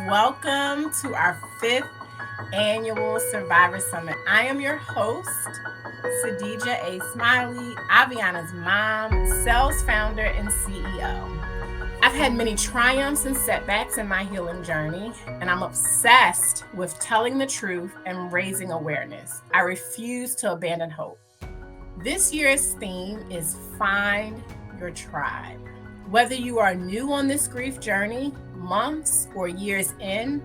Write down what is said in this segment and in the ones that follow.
Welcome to our 5th annual Survivor Summit. I am your host, Sadija A. Smiley, Aviana's mom, sales founder, and CEO. I've had many triumphs and setbacks in my healing journey, and I'm obsessed with telling the truth and raising awareness. I refuse to abandon hope. This year's theme is Find Your Tribe. Whether you are new on this grief journey, months or years in,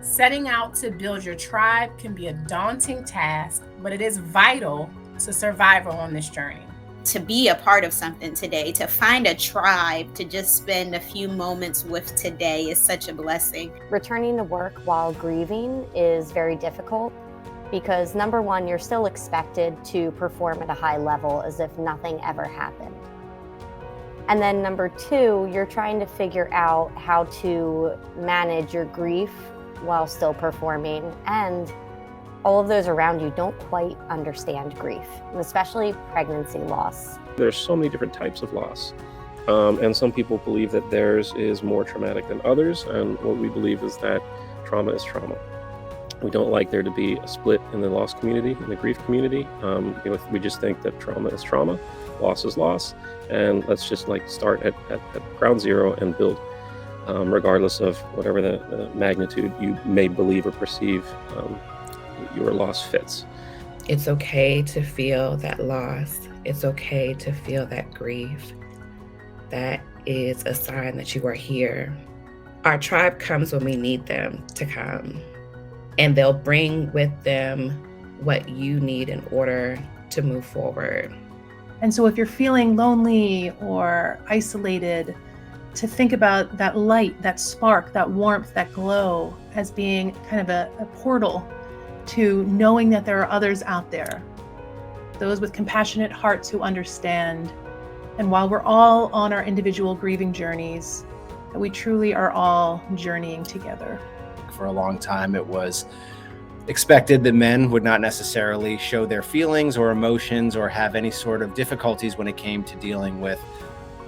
setting out to build your tribe can be a daunting task, but it is vital to survival on this journey. To be a part of something today, to find a tribe, to just spend a few moments with today is such a blessing. Returning to work while grieving is very difficult because number one, you're still expected to perform at a high level as if nothing ever happened. And then number two, you're trying to figure out how to manage your grief while still performing. And all of those around you don't quite understand grief, especially pregnancy loss. There's so many different types of loss. And some people believe that theirs is more traumatic than others. And what we believe is that trauma is trauma. We don't like there to be a split in the loss community, in the grief community. We just think that trauma is trauma, loss is loss. And let's just start at ground zero and build, regardless of whatever the magnitude you may believe or perceive your loss fits. It's okay to feel that loss. It's okay to feel that grief. That is a sign that you are here. Our tribe comes when we need them to come, and they'll bring with them what you need in order to move forward. And so if you're feeling lonely or isolated, to think about that light, that spark, that warmth, that glow as being kind of a portal to knowing that there are others out there, those with compassionate hearts who understand. And while we're all on our individual grieving journeys, that we truly are all journeying together. For a long time, it was expected that men would not necessarily show their feelings or emotions or have any sort of difficulties when it came to dealing with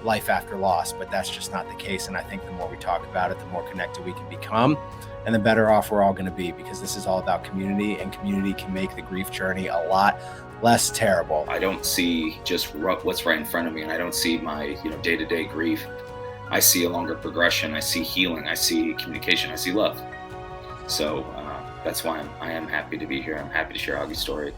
life after loss, but that's just not the case. And I think the more we talk about it, the more connected we can become, and the better off we're all going to be, because this is all about community, and community can make the grief journey a lot less terrible. I don't see just what's right in front of me, and I don't see my day-to-day grief. I see a longer progression. I see healing. I see communication. I see love. So that's why I am happy to be here. I'm happy to share Augie's story,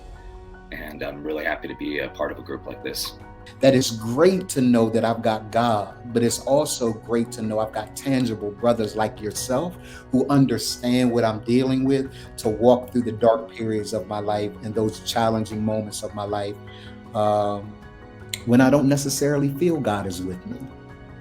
and I'm really happy to be a part of a group like this. That it's great to know that I've got God, but it's also great to know I've got tangible brothers like yourself who understand what I'm dealing with, to walk through the dark periods of my life and those challenging moments of my life when I don't necessarily feel God is with me.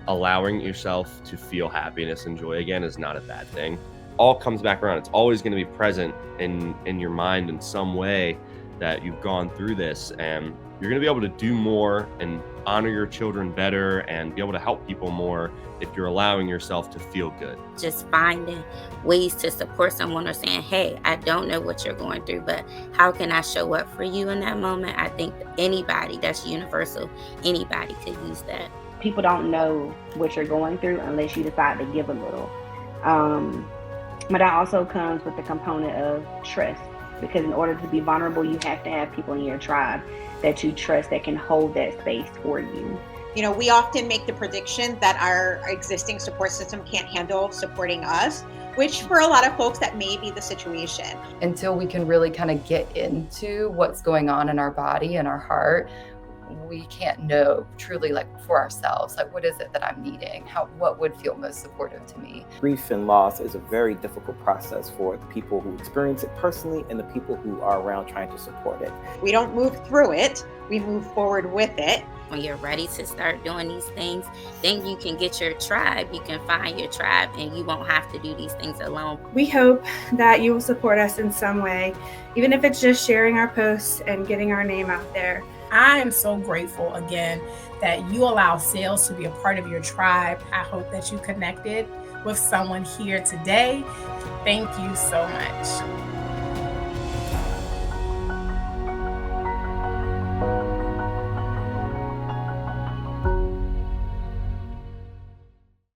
Allowing yourself to feel happiness and joy again is not a bad thing. All comes back around. It's always going to be present in your mind in some way that you've gone through this, and you're going to be able to do more and honor your children better and be able to help people more if you're allowing yourself to feel good. Just finding ways to support someone, or saying, hey, I don't know what you're going through, but how can I show up for you in that moment? I think anybody, that's universal, anybody could use that. People don't know what you're going through unless you decide to give a little. But that also comes with the component of trust, because in order to be vulnerable, you have to have people in your tribe that you trust that can hold that space for you. We often make the prediction that our existing support system can't handle supporting us, which for a lot of folks, that may be the situation. Until we can really kind of get into what's going on in our body and our heart, we can't know truly for ourselves, what is it that I'm needing? What would feel most supportive to me? Grief and loss is a very difficult process for the people who experience it personally and the people who are around trying to support it. We don't move through it, we move forward with it. When you're ready to start doing these things, then you can get your tribe, you can find your tribe, and you won't have to do these things alone. We hope that you will support us in some way, even if it's just sharing our posts and getting our name out there. I am so grateful again that you allow sales to be a part of your tribe. I hope that you connected with someone here today. Thank you so much.